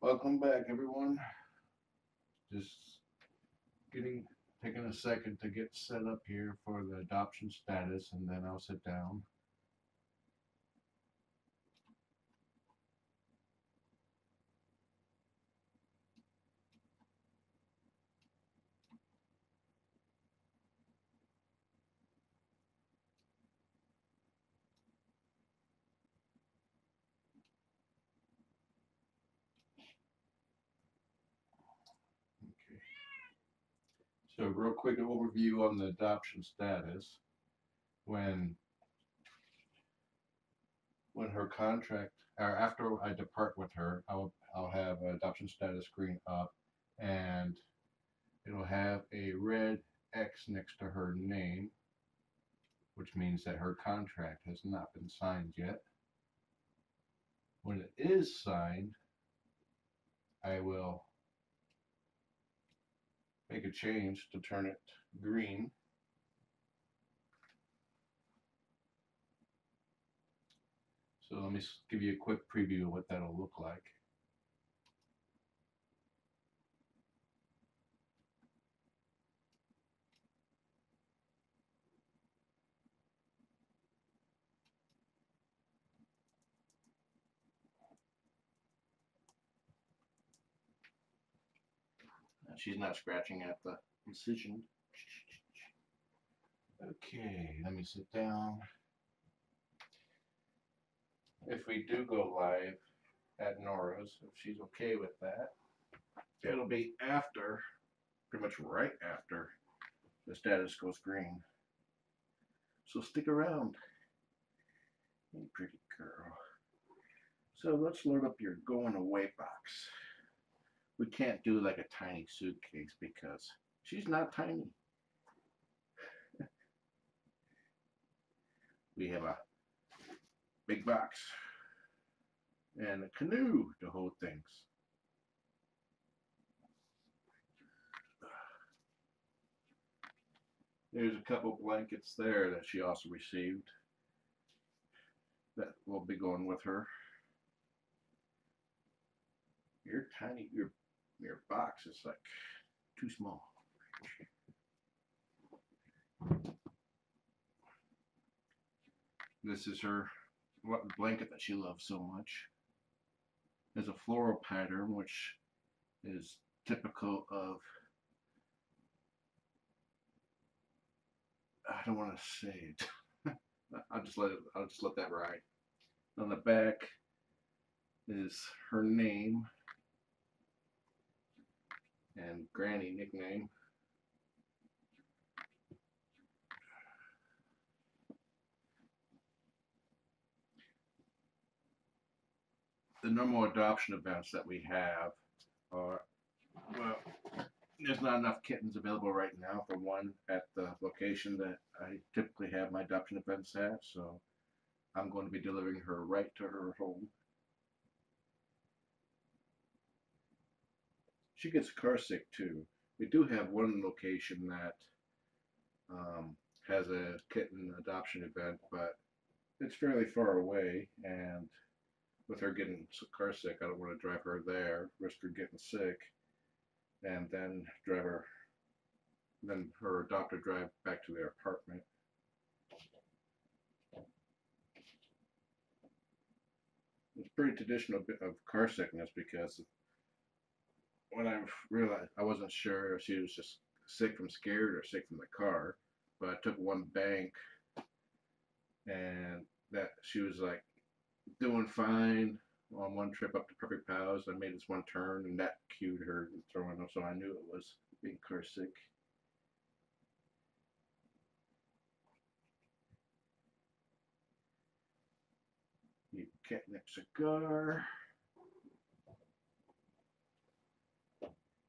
Welcome back, everyone. Just taking a second to get set up here for the adoption status, and then I'll sit down. Okay. So, real quick overview on the adoption status. When when her contract, or after I depart with her, I'll have an adoption status screen up, and it'll have a red X next to her name, which means that her contract has not been signed yet. When it is signed, I will make a change to turn it green. So let me give you a quick preview of what that'll look like. She's not scratching at the incision. Okay, let me sit down. If we do go live at Nora's, if she's okay with that, it'll be after, pretty much right after, the status goes green. So stick around. Hey, pretty girl. So let's load up your going away box. We can't do like a tiny suitcase because she's not tiny. We have a big box and a canoe to hold things. There's a couple blankets there that she also received that will be going with her. Your tiny, your box is like too small. This is her blanket that she loves so much. There's a floral pattern which is typical of, I don't want to say it. I'll just let that ride. On the back is her name and Granny nickname. The normal adoption events that we have are, well, there's not enough kittens available right now for one at the location that I typically have my adoption events at, so I'm going to be delivering her right to her home. She gets car sick too. We do have one location that has a kitten adoption event, but it's fairly far away, and with her getting car sick, I don't want to drive her there, risk her getting sick, and then then her adopter drive back to their apartment. It's pretty traditional of car sickness because when I realized, I wasn't sure if she was just sick from scared or sick from the car, but I took one bank and that she was like doing fine on one trip up to Perfect Pals. I made this one turn and that cued her throwing up, so I knew it was being car sick. You catnip cigar.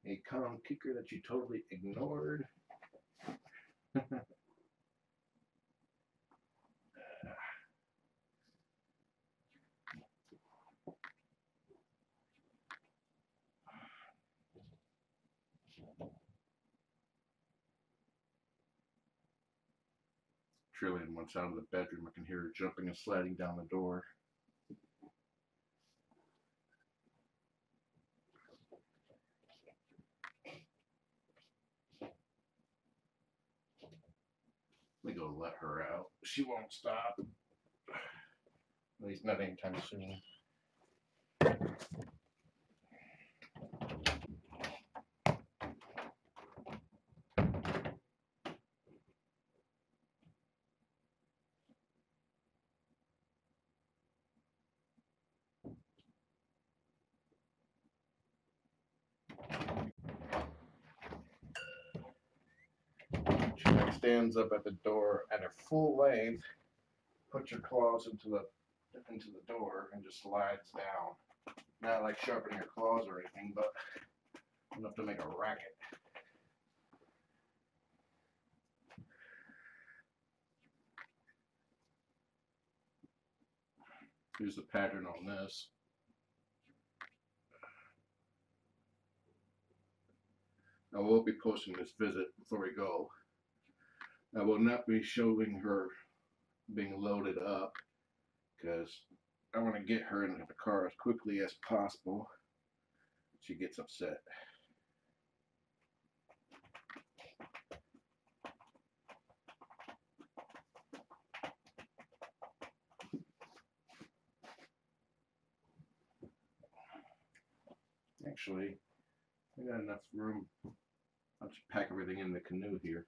A calm kicker that you totally ignored. Trillian once out of the bedroom. I can hear her jumping and sliding down the door. We go let her out. She won't stop. At least not anytime soon. She like stands up at the door at her full length, puts your claws into the door and just slides down. Not like sharpening your claws or anything, but enough to make a racket. Here's the pattern on this. I will be posting this visit before we go. I will not be showing her being loaded up because I want to get her into the car as quickly as possible. She gets upset. Actually, I got enough room. I'll just pack everything in the canoe here.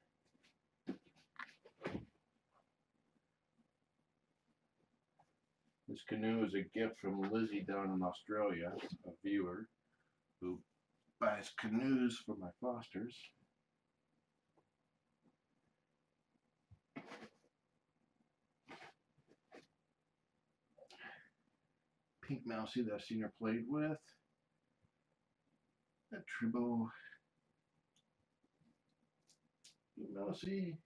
This canoe is a gift from Lizzie down in Australia, a viewer who buys canoes for my fosters. Pink Mousie that I've seen her played with. A Tribble. Pink Mousie.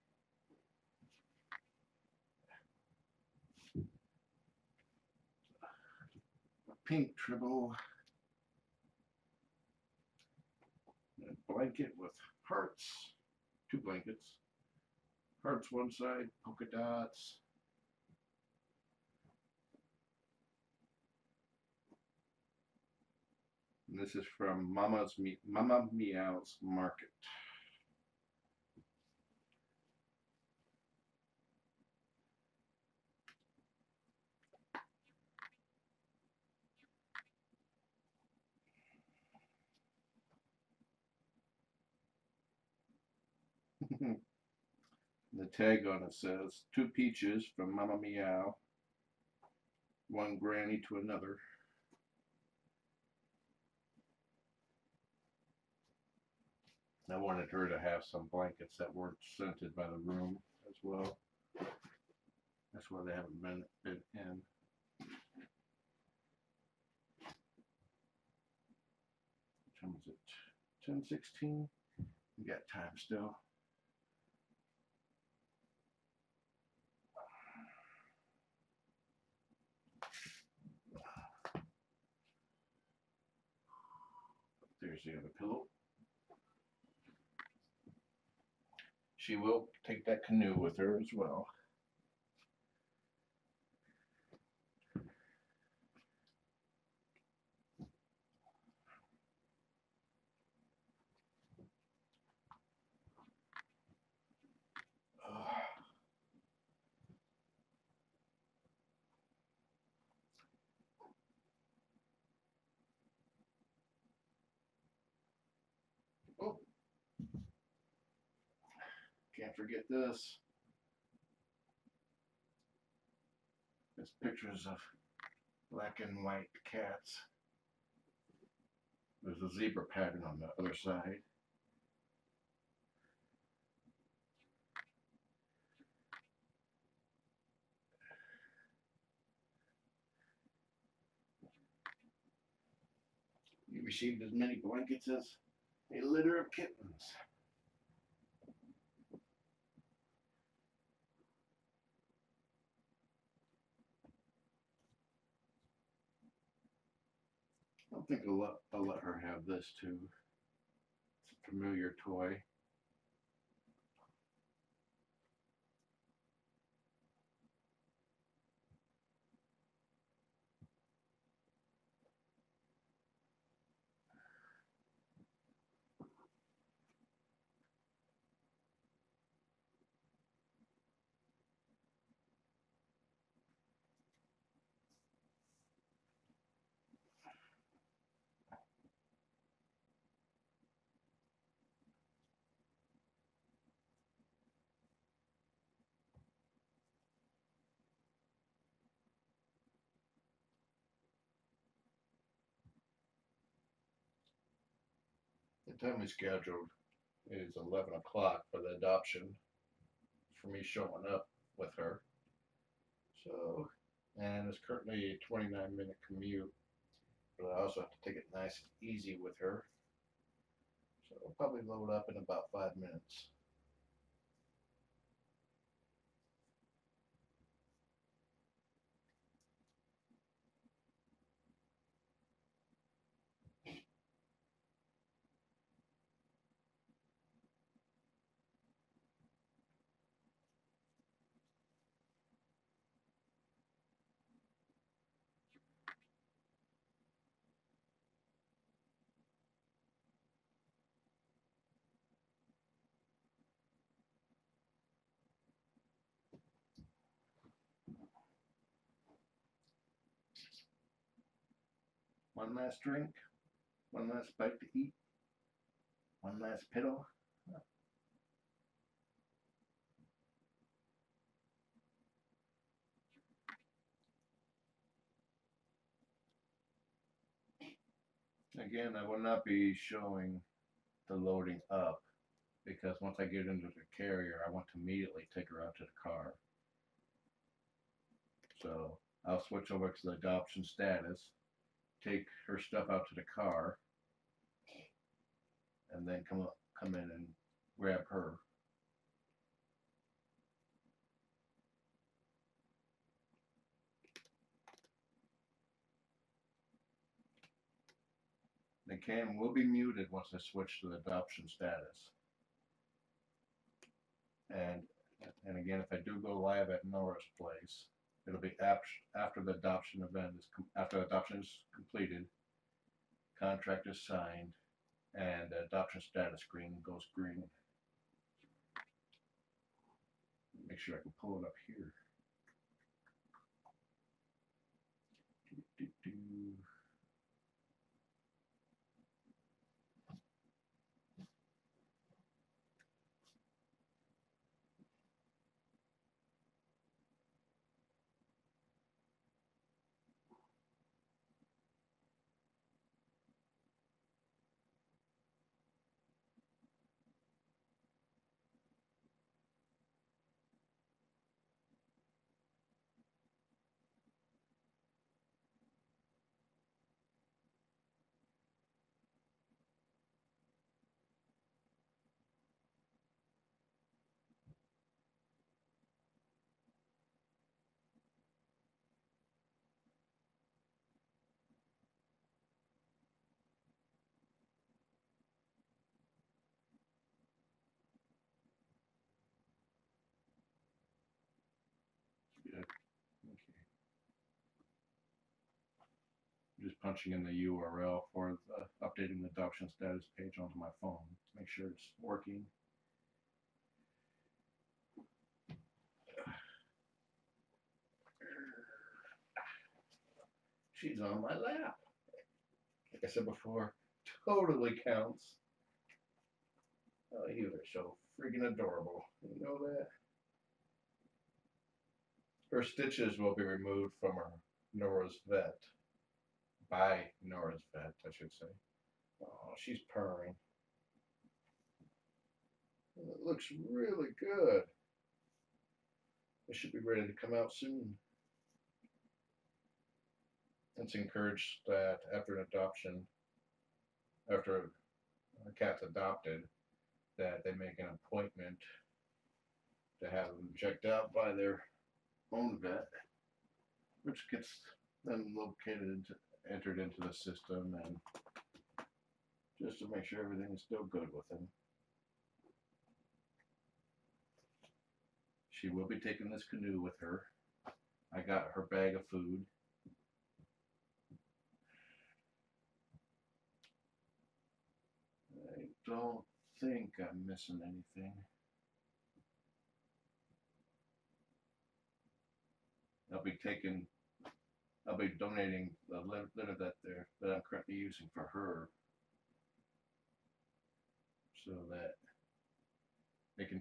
A pink Tribble. A blanket with hearts. 2 blankets. Hearts one side, polka dots. And this is from Mama Meow's Market. The tag on it says 2 peaches from Mama Meow, 1 granny to another. I wanted her to have some blankets that weren't scented by the room as well. That's why they haven't been in. What time is it? 10:16. We got time still. There's the other pillow. She will take that canoe with her as well. Oh, can't forget this. It's pictures of black and white cats. There's a zebra pattern on the other side. You received as many blankets as a litter of kittens. I think I'll let her have this too. It's a familiar toy. time we scheduled is 11 o'clock for the adoption, for me showing up with her. So, and it's currently a 29-minute commute, but I also have to take it nice and easy with her. So I'll probably load up in about 5 minutes. One last drink, one last bite to eat, one last piddle. Again, I will not be showing the loading up because once I get into the carrier, I want to immediately take her out to the car. So I'll switch over to the adoption status, take her stuff out to the car, and then come in and grab her. The cam will be muted once I switch to the adoption status. And again, if I do go live at Nora's place, it'll be after the adoption event after the adoption is completed, contract is signed, and the adoption status screen goes green. Make sure I can pull it up here. Good. Okay. Just punching in the URL for updating the adoption status page onto my phone. Make sure it's working. She's on my lap. Like I said before, totally counts. Oh, you are so freaking adorable. You know that? Her stitches will be removed from her Nora's vet. By Nora's vet, I should say. Oh, she's purring. It looks really good. It should be ready to come out soon. It's encouraged that after an adoption, after a cat's adopted, that they make an appointment to have them checked out by their own vet, which gets them entered into the system, and just to make sure everything is still good with them. She will be taking this canoe with her. I got her bag of food. I don't think I'm missing anything. I'll be donating the litter that I'm currently using for her, so that they can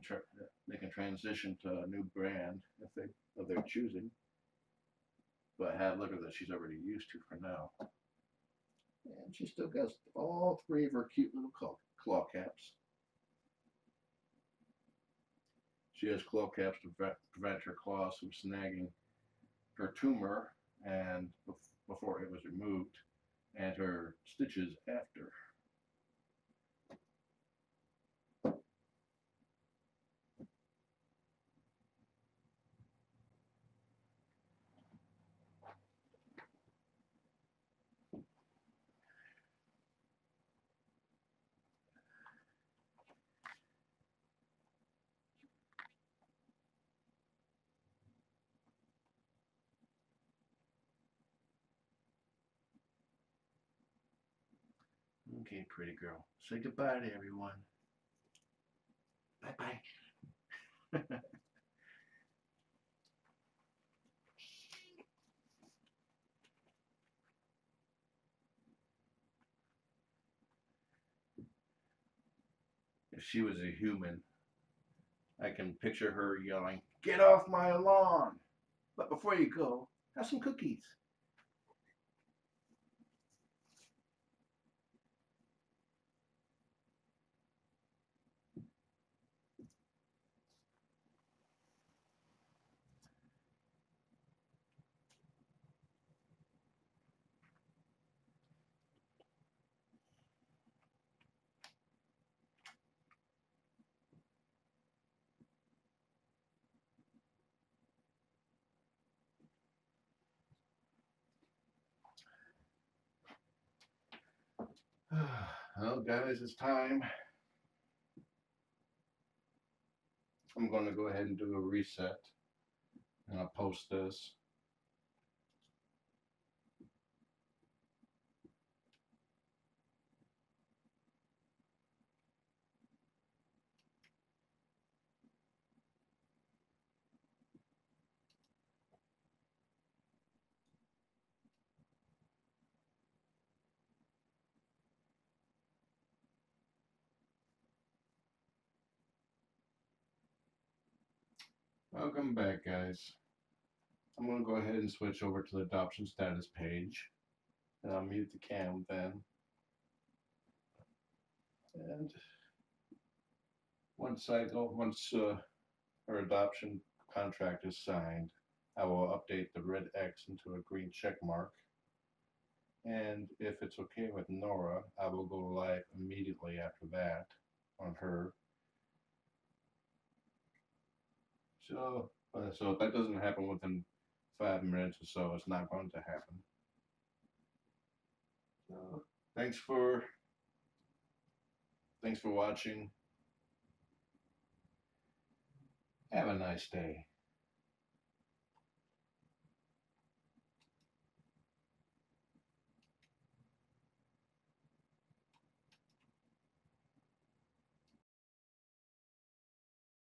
transition to a new brand of their choosing, but have litter that she's already used to for now. And she still got all three of her cute little claw caps. She has claw caps to prevent her claws from snagging her tumor and before it was removed, and her stitches after. Okay, pretty girl. Say goodbye to everyone. Bye-bye. If she was a human, I can picture her yelling, "Get off my lawn!" But before you go, have some cookies. Well, guys, it's time. I'm going to go ahead and do a reset, and I'll post this. Welcome back, guys. I'm going to go ahead and switch over to the adoption status page, and I'll mute the cam then. And once her adoption contract is signed, I will update the red X into a green check mark. And if it's okay with Nora, I will go live immediately after that on her. So if that doesn't happen within 5 minutes or so, it's not going to happen. So thanks for watching. Have a nice day.